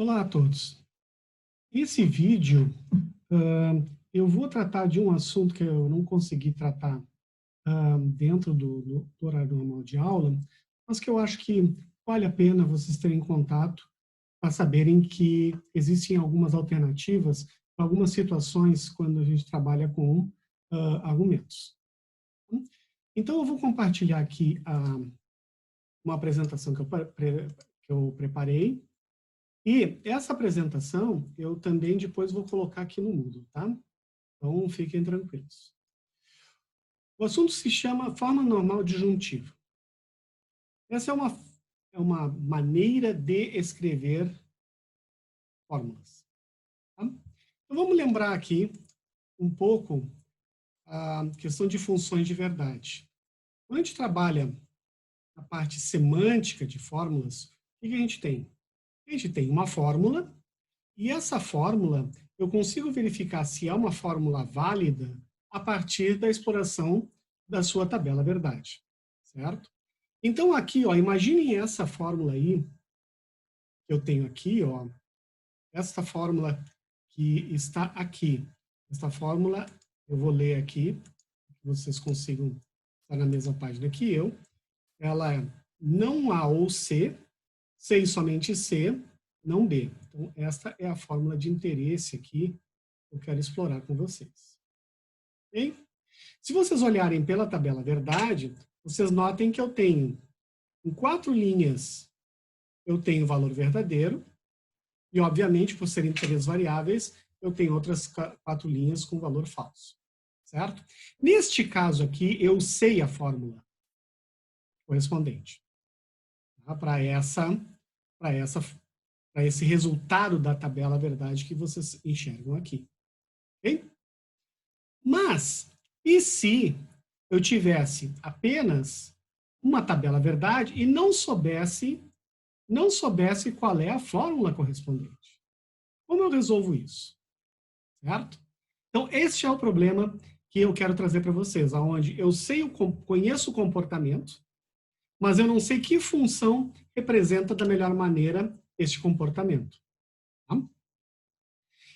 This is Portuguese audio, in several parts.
Olá a todos. Esse vídeo, eu vou tratar de um assunto que eu não consegui tratar dentro do horário normal de aula, mas que eu acho que vale a pena vocês terem contato para saberem que existem algumas alternativas para algumas situações quando a gente trabalha com argumentos. Então, eu vou compartilhar aqui uma apresentação que eu preparei. E essa apresentação eu também depois vou colocar aqui no Moodle, tá? Então fiquem tranquilos. O assunto se chama forma normal disjuntiva. Essa é uma maneira de escrever fórmulas. Tá? Então vamos lembrar aqui um pouco a questão de funções de verdade. Quando a gente trabalha a parte semântica de fórmulas, o que a gente tem? A gente tem uma fórmula. E essa fórmula, eu consigo verificar se é uma fórmula válida a partir da exploração da sua tabela verdade, certo? Então aqui, ó, imaginem essa fórmula aí, que eu tenho aqui, ó, essa fórmula que está aqui. Essa fórmula, eu vou ler aqui, que vocês consigam estar na mesma página que eu. Ela é não A ou C, C e somente C, não B. Então, esta é a fórmula de interesse aqui que eu quero explorar com vocês. Okay? Se vocês olharem pela tabela verdade, vocês notem que eu tenho, em 4 linhas, eu tenho o valor verdadeiro, e, obviamente, por serem 3 variáveis, eu tenho outras 4 linhas com valor falso. Certo? Neste caso aqui, eu sei a fórmula correspondente, tá? Para esse resultado da tabela verdade que vocês enxergam aqui. Okay? Mas, e se eu tivesse apenas uma tabela verdade e não soubesse qual é a fórmula correspondente? Como eu resolvo isso? Certo? Então, este é o problema que eu quero trazer para vocês, aonde eu conheço o comportamento, mas eu não sei que função representa da melhor maneira este comportamento. Tá?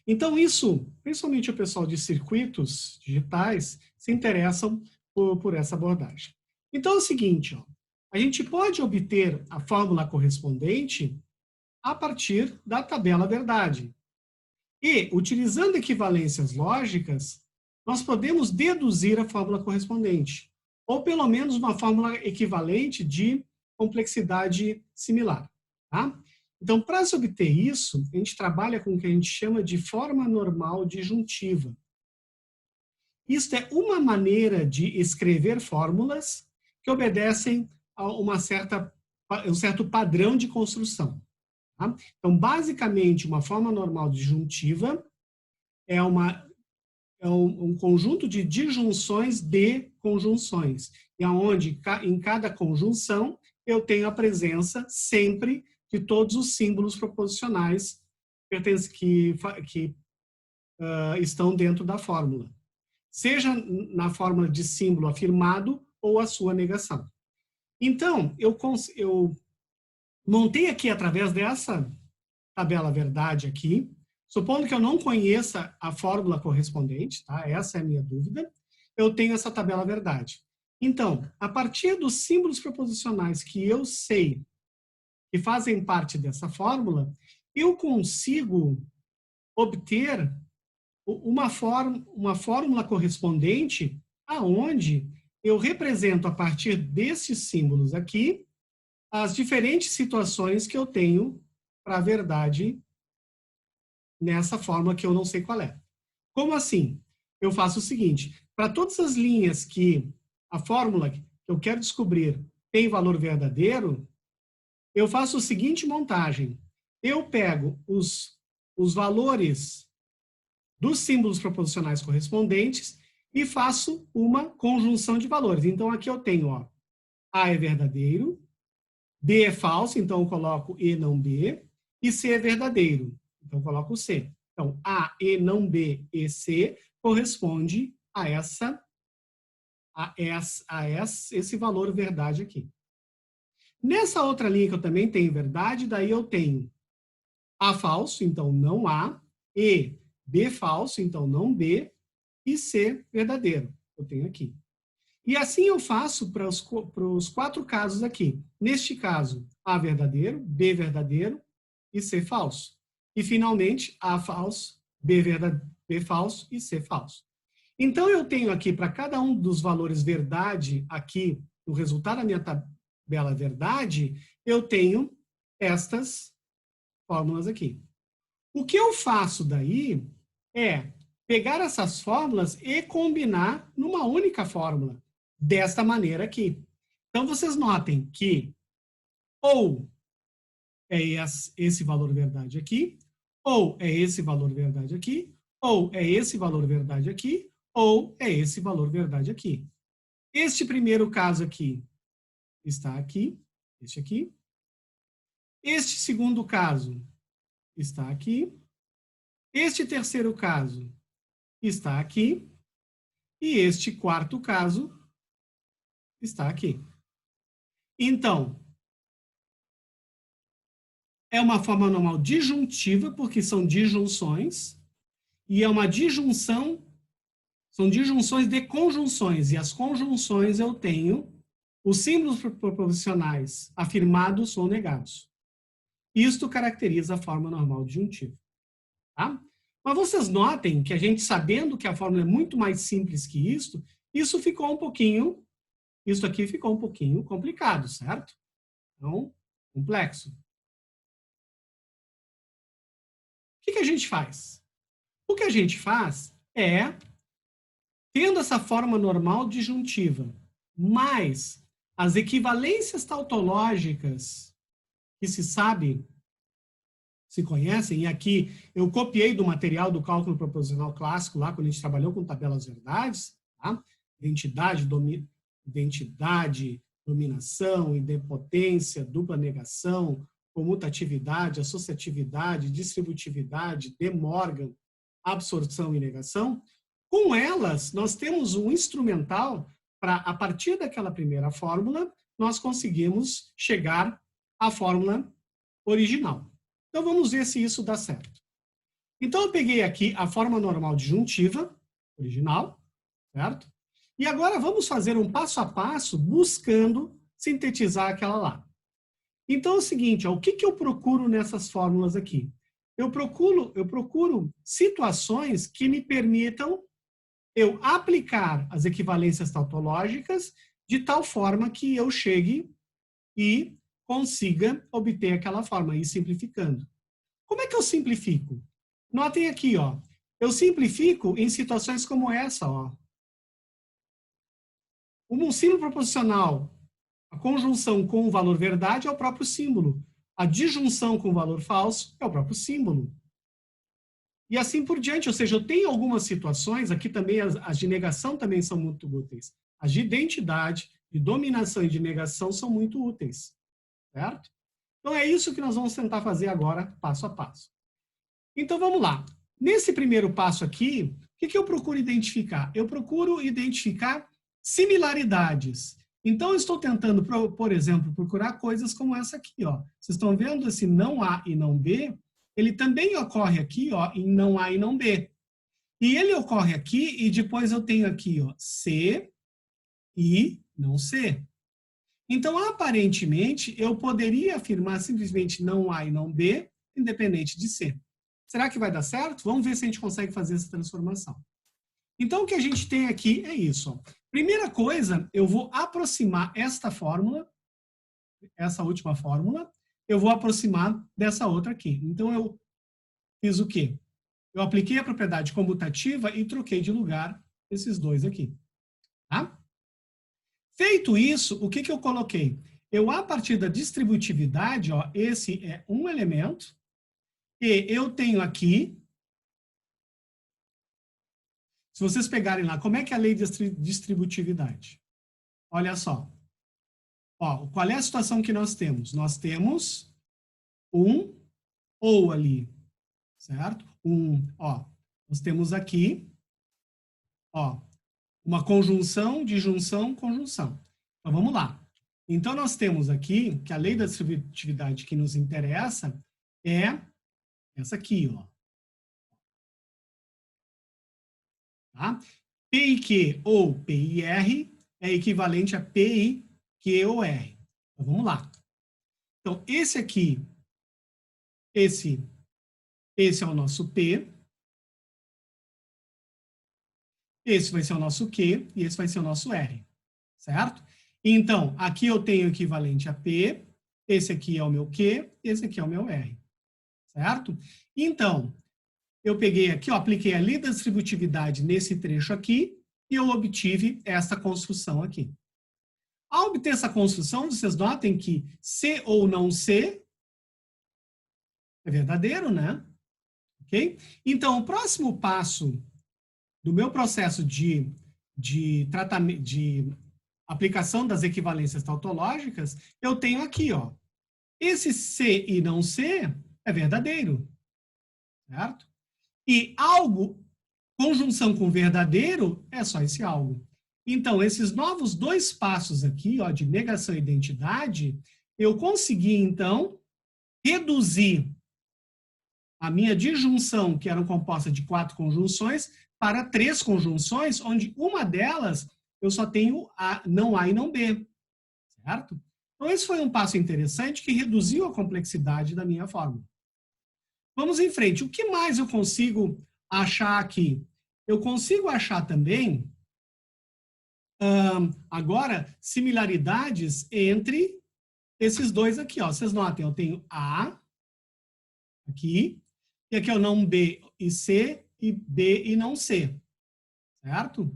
Então, isso, principalmente o pessoal de circuitos digitais, se interessam por essa abordagem. Então, é o seguinte, ó, a gente pode obter a fórmula correspondente a partir da tabela verdade. E, utilizando equivalências lógicas, nós podemos deduzir a fórmula correspondente, ou pelo menos uma fórmula equivalente de complexidade similar. Tá? Então, para se obter isso, a gente trabalha com o que a gente chama de forma normal disjuntiva. Isto é uma maneira de escrever fórmulas que obedecem a um certo padrão de construção. Tá? Então, basicamente, uma forma normal disjuntiva é um conjunto de disjunções de conjunções, e onde em cada conjunção eu tenho a presença sempre de todos os símbolos proposicionais que estão dentro da fórmula, seja na fórmula de símbolo afirmado ou a sua negação. Então, eu montei aqui, através dessa tabela verdade aqui, supondo que eu não conheça a fórmula correspondente, tá? Essa é a minha dúvida, eu tenho essa tabela verdade. Então, a partir dos símbolos proposicionais que eu sei que fazem parte dessa fórmula, eu consigo obter uma fórmula correspondente aonde eu represento, a partir desses símbolos aqui, as diferentes situações que eu tenho para a verdade nessa fórmula que eu não sei qual é. Como assim? Eu faço o seguinte, para todas as linhas que a fórmula que eu quero descobrir tem valor verdadeiro, eu faço a seguinte montagem. Eu pego os valores dos símbolos proposicionais correspondentes e faço uma conjunção de valores. Então, aqui eu tenho, ó, A é verdadeiro, B é falso, então eu coloco E não B, e C é verdadeiro, então eu coloco C. Então, A, E não B e C corresponde a esse valor verdade aqui. Nessa outra linha que eu também tenho verdade, daí eu tenho A falso, então não A, e B falso, então não B, e C verdadeiro, eu tenho aqui. E assim eu faço para os 4 casos aqui. Neste caso, A verdadeiro, B verdadeiro e C falso. E, finalmente, A falso, B falso e C falso. Então, eu tenho aqui, para cada um dos valores verdade, aqui, no resultado da minha tabela verdade, eu tenho estas fórmulas aqui. O que eu faço daí é pegar essas fórmulas e combinar numa única fórmula, desta maneira aqui. Então, vocês notem que ou é esse valor verdade aqui, ou é esse valor verdade aqui, ou é esse valor verdade aqui, ou é esse valor verdade aqui. Este primeiro caso aqui está aqui, este aqui. Este segundo caso está aqui. Este terceiro caso está aqui. E este quarto caso está aqui. Então, é uma forma normal disjuntiva, porque são disjunções, e é uma disjunção, são disjunções de conjunções, e as conjunções eu tenho os símbolos proposicionais afirmados ou negados. Isto caracteriza a forma normal disjuntiva. Tá? Mas vocês notem que a gente, sabendo que a fórmula é muito mais simples que isso ficou um pouquinho, isso aqui ficou um pouquinho complicado, certo? Então, complexo. O que a gente faz? O que a gente faz é, tendo essa forma normal disjuntiva, mais as equivalências tautológicas que se sabe, se conhecem, e aqui eu copiei do material do cálculo proposicional clássico, lá quando a gente trabalhou com tabelas verdades, tá? Identidade, dominação, idempotência, dupla negação, comutatividade, associatividade, distributividade, De Morgan, absorção e negação. Com elas, nós temos um instrumental para, a partir daquela primeira fórmula, nós conseguimos chegar à fórmula original. Então, vamos ver se isso dá certo. Então, eu peguei aqui a forma normal disjuntiva, original, certo? E agora vamos fazer um passo a passo buscando sintetizar aquela lá. Então é o seguinte, ó, o que eu procuro nessas fórmulas aqui? Eu procuro situações que me permitam eu aplicar as equivalências tautológicas de tal forma que eu chegue e consiga obter aquela forma, e simplificando. Como é que eu simplifico? Notem aqui, ó, eu simplifico em situações como essa, ó. Um símbolo proposicional, a conjunção com o valor verdade é o próprio símbolo. A disjunção com o valor falso é o próprio símbolo. E assim por diante, ou seja, eu tenho algumas situações, aqui também as de negação também são muito úteis. As de identidade, de dominação e de negação são muito úteis, certo? Então é isso que nós vamos tentar fazer agora, passo a passo. Então vamos lá. Nesse primeiro passo aqui, o que eu procuro identificar? Eu procuro identificar similaridades. Então, eu estou tentando, por exemplo, procurar coisas como essa aqui, ó. Vocês estão vendo esse não A e não B? Ele também ocorre aqui, ó, em não A e não B. E ele ocorre aqui, e depois eu tenho aqui, ó, C e não C. Então, aparentemente, eu poderia afirmar simplesmente não A e não B, independente de C. Será que vai dar certo? Vamos ver se a gente consegue fazer essa transformação. Então, o que a gente tem aqui é isso, ó. Primeira coisa, eu vou aproximar esta fórmula, essa última fórmula, eu vou aproximar dessa outra aqui. Então, eu fiz o quê? Eu apliquei a propriedade comutativa e troquei de lugar esses dois aqui. Tá? Feito isso, o que eu coloquei? Eu, a partir da distributividade, ó, esse é um elemento, e eu tenho aqui, se vocês pegarem lá, como é que é a lei de distributividade? Olha só. Ó, qual é a situação que nós temos? Nós temos um ou ali, certo? Ó, nós temos aqui, ó, uma conjunção, disjunção, conjunção. Então, vamos lá. Então, nós temos aqui que a lei da distributividade que nos interessa é essa aqui, ó. Tá? P e Q ou P e R é equivalente a P e Q ou R. Então, vamos lá. Então, esse aqui, esse é o nosso P, esse vai ser o nosso Q e esse vai ser o nosso R, certo? Então, aqui eu tenho equivalente a P, esse aqui é o meu Q, esse aqui é o meu R, certo? Então, eu peguei aqui, ó, apliquei a lei da distributividade nesse trecho aqui e eu obtive essa construção aqui. Ao obter essa construção, vocês notem que C ou não C é verdadeiro, né? Ok? Então, o próximo passo do meu processo de tratamento, de aplicação das equivalências tautológicas, eu tenho aqui, ó. Esse C e não C é verdadeiro, certo? E algo, conjunção com verdadeiro, é só esse algo. Então, esses novos dois passos aqui, ó, de negação e identidade, eu consegui, então, reduzir a minha disjunção, que era composta de 4 conjunções, para 3 conjunções, onde uma delas eu só tenho não A e não B, certo? Então, esse foi um passo interessante que reduziu a complexidade da minha fórmula. Vamos em frente. O que mais eu consigo achar aqui? Eu consigo achar também, agora, similaridades entre esses dois aqui. Ó. Vocês notem, eu tenho A aqui, e aqui eu não B e C, e B e não C, certo?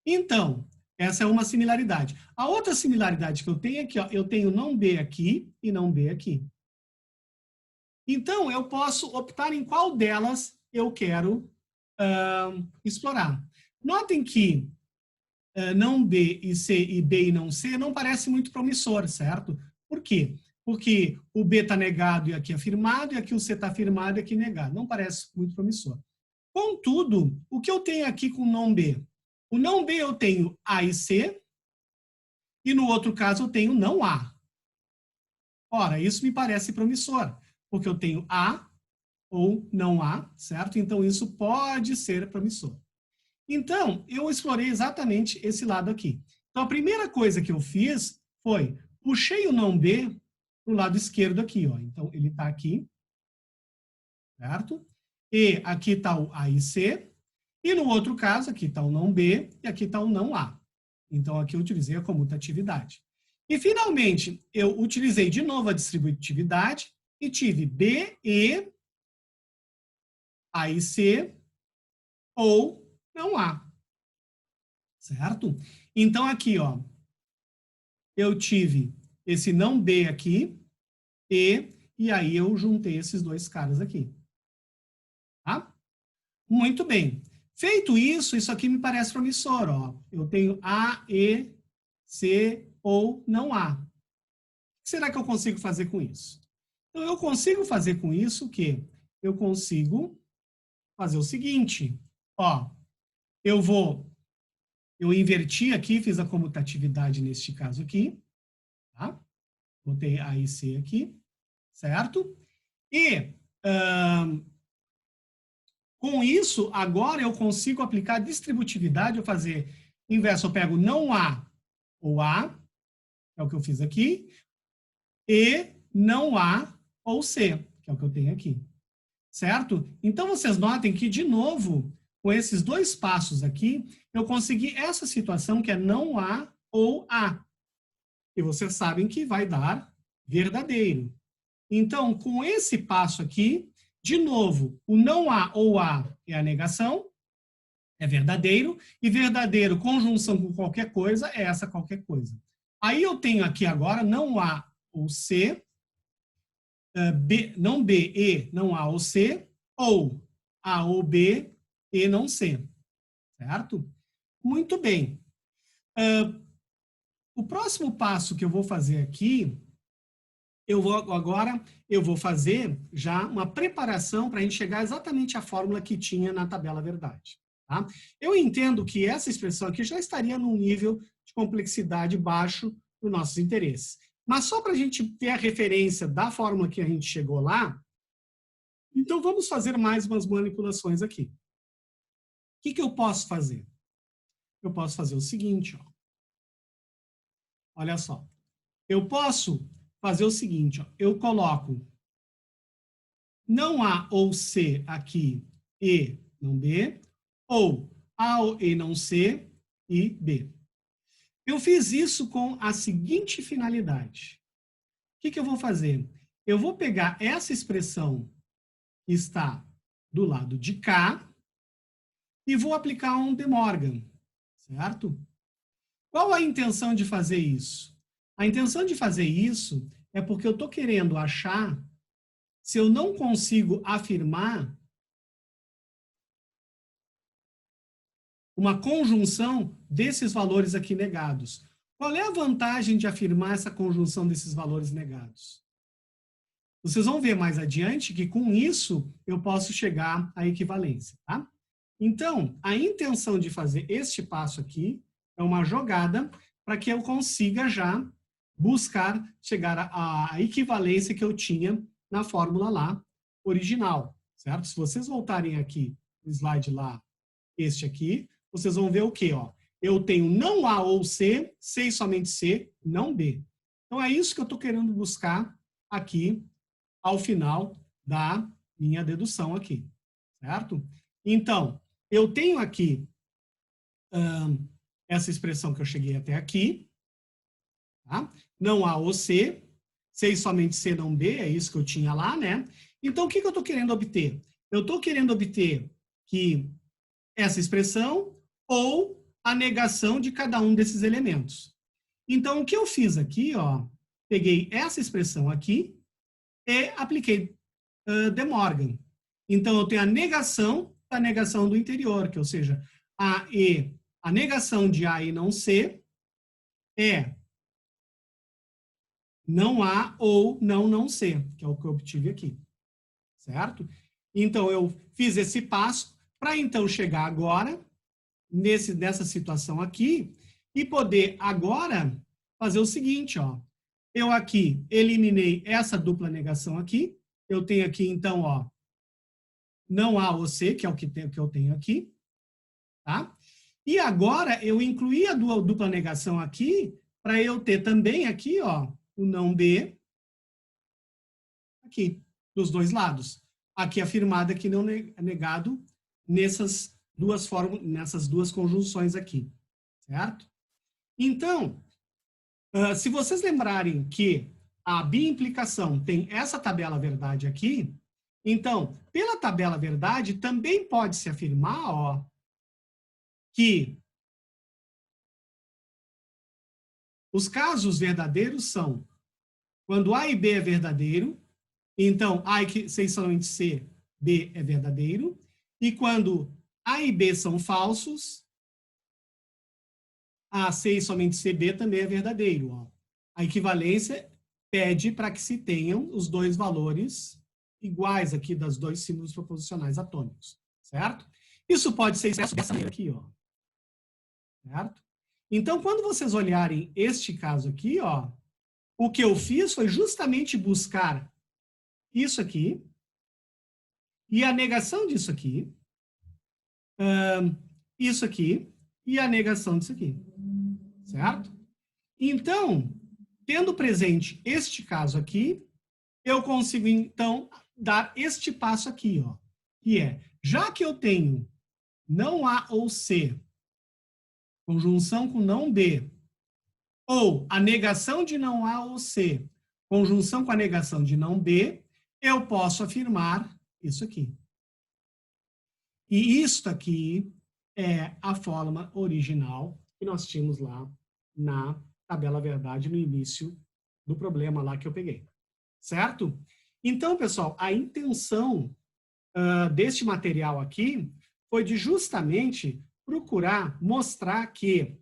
Então, essa é uma similaridade. A outra similaridade que eu tenho aqui, ó, eu tenho não B aqui e não B aqui. Então, eu posso optar em qual delas eu quero explorar. Notem que não B e C e B e não C não parece muito promissor, certo? Por quê? Porque o B está negado e aqui afirmado, e aqui o C está afirmado e aqui negado. Não parece muito promissor. Contudo, o que eu tenho aqui com o não B? O não B eu tenho A e C, e no outro caso eu tenho não A. Ora, isso me parece promissor, porque eu tenho A ou não A, certo? Então, isso pode ser promissor. Então, eu explorei exatamente esse lado aqui. Então, a primeira coisa que eu fiz foi, puxei o não B para o lado esquerdo aqui, ó. Então, ele está aqui, certo? E aqui está o A e C. E no outro caso, aqui está o não B e aqui está o não A. Então, aqui eu utilizei a comutatividade. E, finalmente, eu utilizei de novo a distributividade e tive B e A e C ou não A. Certo? Então, aqui, ó, eu tive esse não B aqui e aí eu juntei esses dois caras aqui. Tá? Muito bem. Feito isso, isso aqui me parece promissor, ó. Eu tenho A, E, C ou não A. O que será que eu consigo fazer com isso? Então, eu consigo fazer com isso o quê? Eu consigo fazer o seguinte, ó, eu inverti aqui, fiz a comutatividade neste caso aqui, tá? Botei A e C aqui, certo? E, com isso, agora eu consigo aplicar distributividade, eu fazer inverso, eu pego não A ou A, é o que eu fiz aqui, e não A ou C, que é o que eu tenho aqui. Certo? Então, vocês notem que, de novo, com esses dois passos aqui, eu consegui essa situação que é não A ou A. E vocês sabem que vai dar verdadeiro. Então, com esse passo aqui, de novo, o não A ou A é a negação, é verdadeiro, e verdadeiro, conjunção com qualquer coisa, é essa qualquer coisa. Aí eu tenho aqui agora não A ou C, B, não B, E, não A ou C, ou A ou B, E, não C. Certo? Muito bem. O próximo passo que eu vou fazer aqui, eu vou fazer já uma preparação para a gente chegar exatamente à fórmula que tinha na tabela verdade. Tá? Eu entendo que essa expressão aqui já estaria num nível de complexidade baixo dos nossos interesses. Mas só para a gente ter a referência da fórmula que a gente chegou lá, Então, vamos fazer mais umas manipulações aqui. O que eu posso fazer? Eu posso fazer o seguinte, ó. Olha só. Eu posso fazer o seguinte, ó. Eu coloco não A ou C aqui e não B, ou A e não C e B. Eu fiz isso com a seguinte finalidade. O que eu vou fazer? Eu vou pegar essa expressão que está do lado de cá e vou aplicar um De Morgan, certo? Qual a intenção de fazer isso? A intenção de fazer isso é porque eu estou querendo achar se eu não consigo afirmar uma conjunção desses valores aqui negados. Qual é a vantagem de afirmar essa conjunção desses valores negados? Vocês vão ver mais adiante que com isso eu posso chegar à equivalência, tá? Então, a intenção de fazer este passo aqui é uma jogada para que eu consiga já buscar chegar à equivalência que eu tinha na fórmula lá original, certo? Se vocês voltarem aqui no slide lá, este aqui, vocês vão ver o quê? Ó? Eu tenho não A ou C, C e somente C, não B. Então, é isso que eu estou querendo buscar aqui ao final da minha dedução aqui, certo? Então, eu tenho aqui essa expressão que eu cheguei até aqui, tá? Não A ou C, C e somente C, não B, é isso que eu tinha lá, né? Então, o que eu estou querendo obter? Eu estou querendo obter que essa expressão ou a negação de cada um desses elementos. Então, o que eu fiz aqui, ó, peguei essa expressão aqui e apliquei De Morgan. Então, eu tenho a negação da negação do interior, que, ou seja, a negação de A e não C é não A ou não C, que é o que eu obtive aqui, certo? Então, eu fiz esse passo para, então, chegar agora nessa situação aqui e poder agora fazer o seguinte, ó. Eu aqui eliminei essa dupla negação aqui. Eu tenho aqui, então, ó, não A ou C, que é o que eu tenho aqui, tá? E agora eu incluí a dupla negação aqui para eu ter também aqui, ó, o não B aqui, dos dois lados. Aqui afirmado, aqui não negado, nessas duas conjunções aqui, certo? Então, se vocês lembrarem que a biimplicação tem essa tabela verdade aqui, então, pela tabela verdade, também pode se afirmar, ó, que os casos verdadeiros são quando A e B é verdadeiro, então A e C somente C, B é verdadeiro, e quando A e B são falsos, A, C e somente C, B também é verdadeiro. Ó. A equivalência pede para que se tenham os dois valores iguais aqui das dois símbolos proposicionais atômicos, certo? Isso pode ser expresso dessa maneira aqui, ó. Certo? Então, quando vocês olharem este caso aqui, ó, o que eu fiz foi justamente buscar isso aqui e a negação disso aqui, isso aqui e a negação disso aqui, certo? Então, tendo presente este caso aqui, eu consigo, então, dar este passo aqui, ó, que é, já que eu tenho não A ou C, conjunção com não B, ou a negação de não A ou C, conjunção com a negação de não B, eu posso afirmar isso aqui. E isto aqui é a forma original que nós tínhamos lá na tabela verdade no início do problema lá que eu peguei. Certo? Então, pessoal, a intenção deste material aqui foi de justamente procurar mostrar que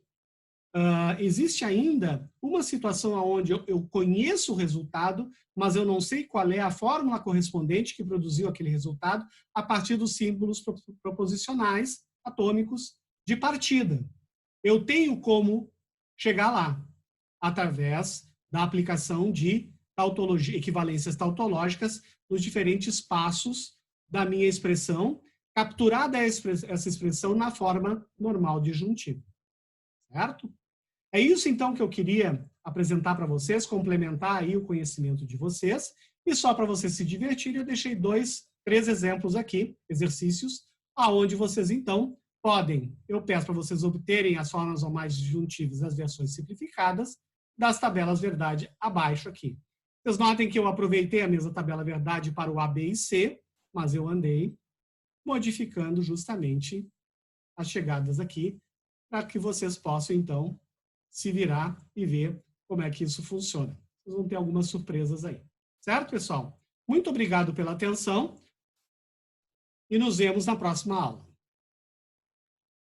existe ainda uma situação onde eu conheço o resultado, mas eu não sei qual é a fórmula correspondente que produziu aquele resultado a partir dos símbolos proposicionais atômicos de partida. Eu tenho como chegar lá, através da aplicação de tautologia, equivalências tautológicas nos diferentes passos da minha expressão, capturar essa expressão na forma normal disjuntiva, certo? É isso, então, que eu queria apresentar para vocês, complementar aí o conhecimento de vocês, e só para vocês se divertirem, eu deixei 3 exemplos aqui, exercícios, aonde vocês, então, podem, eu peço para vocês obterem as formas normais disjuntivas das versões simplificadas das tabelas verdade abaixo aqui. Vocês notem que eu aproveitei a mesma tabela verdade para o A, B e C, mas eu andei modificando justamente as chegadas aqui, para que vocês possam, então, se virar e ver como é que isso funciona. Vocês vão ter algumas surpresas aí. Certo, pessoal? Muito obrigado pela atenção e nos vemos na próxima aula.